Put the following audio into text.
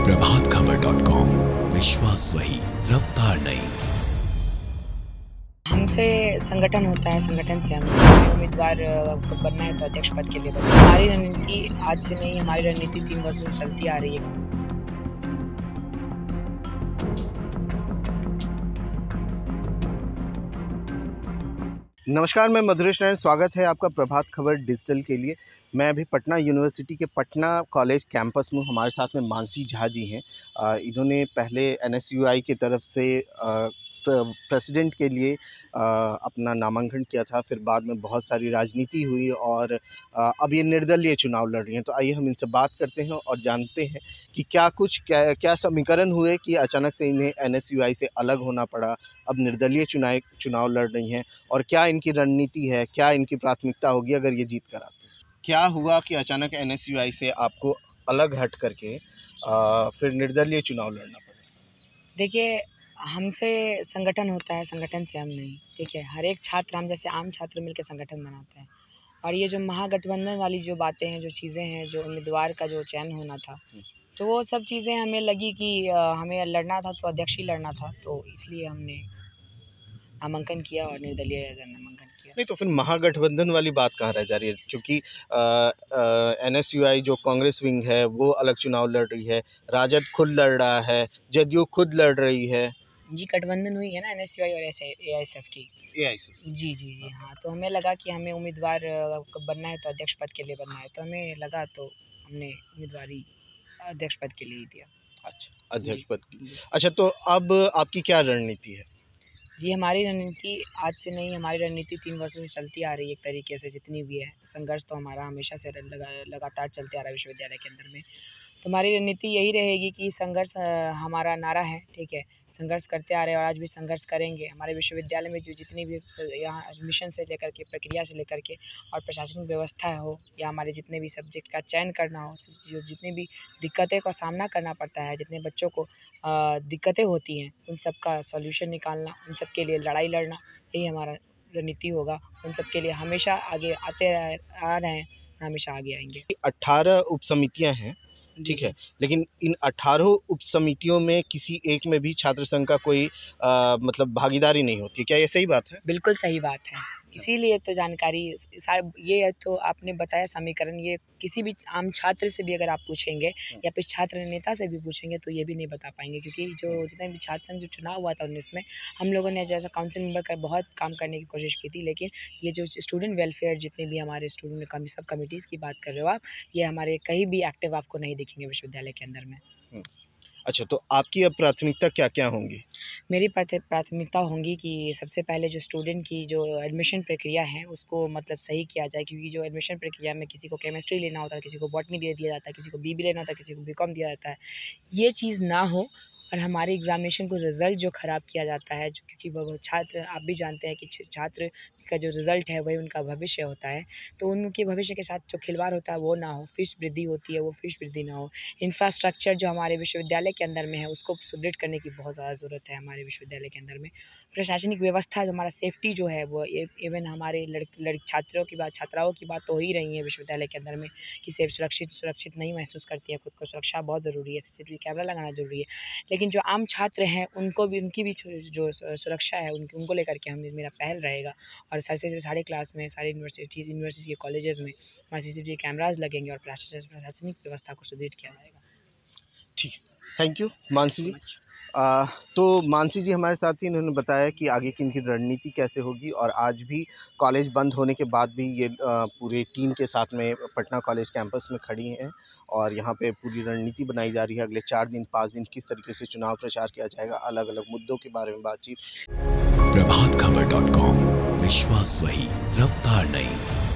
प्रभातखबर.com, विश्वास वही, रफ्तार नहीं। हमसे संगठन होता है, संगठन से हम उम्मीदवार बनना है तो अध्यक्ष पद के लिए बनना है। हमारी रणनीति आज से नहीं, हमारी रणनीति 3 वर्षों से चलती आ रही है। नमस्कार, मैं मधुरेश नारायण, स्वागत है आपका प्रभात खबर डिजिटल के लिए। मैं अभी पटना यूनिवर्सिटी के पटना कॉलेज कैंपस में, हमारे साथ में मानसी झा जी हैं। इन्होंने पहले एनएसयूआई की तरफ से प्रेसिडेंट के लिए अपना नामांकन किया था, फिर बाद में बहुत सारी राजनीति हुई और अब ये निर्दलीय चुनाव लड़ रही हैं। तो आइए हम इनसे बात करते हैं और जानते हैं कि क्या समीकरण हुए कि अचानक से इन्हें एनएसयूआई से अलग होना पड़ा, अब निर्दलीय चुनाव लड़ रही हैं, और क्या इनकी रणनीति है, क्या इनकी प्राथमिकता होगी अगर ये जीत कर आते हैं। क्या हुआ कि अचानक एनएसयूआई से आपको अलग हट करके फिर निर्दलीय चुनाव लड़ना पड़ा? देखिए, हमसे संगठन होता है, संगठन से हम नहीं, ठीक है। हर एक छात्र, हम जैसे आम छात्र मिलकर संगठन बनाते हैं, और ये जो महागठबंधन वाली जो बातें हैं, जो चीज़ें हैं, जो उम्मीदवार का जो चयन होना था, तो वो सब चीज़ें हमें लगी कि हमें लड़ना था तो अध्यक्ष ही लड़ना था, तो इसलिए हमने नामांकन किया और निर्दलीय नामांकन किया। नहीं तो फिर महागठबंधन वाली बात कहाँ रह जा रही है, क्योंकि एनएसयूआई जो कांग्रेस विंग है वो अलग चुनाव लड़ रही है, राजद खुद लड़ रहा है, जदयू खुद लड़ रही है। जी, गठबंधन हुई है ना एनएसयूआई और एआईएसएफ की। जी, हाँ, तो हमें लगा कि हमें उम्मीदवार बनना है तो अध्यक्ष पद के लिए बनना है, तो हमें लगा तो हमने उम्मीदवारी अध्यक्ष पद के लिए ही दिया। अच्छा, अध्यक्ष पद की। अच्छा, तो अब आपकी क्या रणनीति है? जी, हमारी रणनीति आज से नहीं, हमारी रणनीति 3 वर्षों से चलती आ रही है। एक तरीके से जितनी भी है, संघर्ष तो हमारा हमेशा से लगातार चलते आ रहा है विश्वविद्यालय के अंदर में। तो हमारी रणनीति यही रहेगी कि संघर्ष हमारा नारा है, ठीक है। संघर्ष करते आ रहे हैं और आज भी संघर्ष करेंगे। हमारे विश्वविद्यालय में जो जितनी भी यहाँ एडमिशन से लेकर के, प्रक्रिया से लेकर के, और प्रशासनिक व्यवस्था हो, या हमारे जितने भी सब्जेक्ट का चयन करना हो, जो जितनी भी दिक्कतें का सामना करना पड़ता है, जितने बच्चों को दिक्कतें होती हैं, उन सब का सॉल्यूशन निकालना, उन सब के लिए लड़ाई लड़ना, यही हमारा रणनीति होगा। उन सब के लिए हमेशा आगे आ रहे हैं, हमेशा आगे आएंगे। 18 उप समितियाँ हैं, ठीक है, लेकिन इन 18 उप समितियों में किसी एक में भी छात्र संघ का कोई मतलब भागीदारी नहीं होती, क्या ये सही बात है? बिल्कुल सही बात है, इसीलिए तो जानकारी ये है। तो आपने बताया समीकरण, ये किसी भी आम छात्र से भी अगर आप पूछेंगे या फिर छात्र नेता से भी पूछेंगे तो ये भी नहीं बता पाएंगे, क्योंकि जो जितने भी छात्र संघ जो चुनाव हुआ था 19 में, हम लोगों ने जैसा काउंसिल मेंबर का बहुत काम करने की कोशिश की थी, लेकिन ये जो स्टूडेंट वेलफेयर, जितने भी हमारे स्टूडेंट सब कमिटीज़ की बात कर रहे हो आप, ये हमारे कहीं भी एक्टिव आपको नहीं दिखेंगे विश्वविद्यालय के अंदर में। अच्छा, तो आपकी अब प्राथमिकता क्या होंगी? मेरी प्राथमिकता होंगी कि सबसे पहले जो स्टूडेंट की जो एडमिशन प्रक्रिया है उसको मतलब सही किया जाए, क्योंकि जो एडमिशन प्रक्रिया में किसी को केमिस्ट्री लेना होता है, किसी को बॉटनी दे दिया जाता है, किसी को बीबी लेना होता है, किसी को बीकॉम दिया जाता है। ये चीज़ ना हो, और हमारे एग्ज़ामिनेशन को रिज़ल्ट जो ख़राब किया जाता है, जो क्योंकि वो छात्र, आप भी जानते हैं कि छात्र का जो रिज़ल्ट है वही उनका भविष्य होता है, तो उनके भविष्य के साथ जो खिलवाड़ होता है वो ना हो। फीस वृद्धि होती है, वो फीस वृद्धि ना हो। इंफ्रास्ट्रक्चर जो हमारे विश्वविद्यालय के अंदर में है उसको सुदृढ़ करने की बहुत ज़्यादा ज़रूरत है हमारे विश्वविद्यालय के अंदर में। प्रशासनिक व्यवस्था जो हमारा सेफ्टी जो है वो इवन हमारे छात्राओं की बात तो हो ही रही है विश्वविद्यालय के अंदर में, कि सेफ सुरक्षित नहीं महसूस करती है खुद को। सुरक्षा बहुत ज़रूरी है, सीसीटीवी कैमरा लगाना ज़रूरी है, लेकिन जो आम छात्र हैं उनकी भी जो सुरक्षा है उनको लेकर के मेरा पहल रहेगा। और सारे क्लास में, सारे यूनिवर्सिटी के कॉलेजेस में हमारे सीसीटीवी कैमराज लगेंगे और प्रशासनिक व्यवस्था को सुदृढ़ किया जाएगा। ठीक, थैंक यू मानसी जी। तो मानसी जी हमारे साथ ही, इन्होंने बताया कि आगे की इनकी रणनीति कैसे होगी, और आज भी कॉलेज बंद होने के बाद भी ये पूरे टीम के साथ में पटना कॉलेज कैंपस में खड़ी हैं, और यहाँ पे पूरी रणनीति बनाई जा रही है। अगले 4 दिन 5 दिन किस तरीके से चुनाव प्रचार किया जाएगा, अलग अलग मुद्दों के बारे में बातचीत। प्रभातखबर.com, विश्वास वही, रफ्तार नहीं।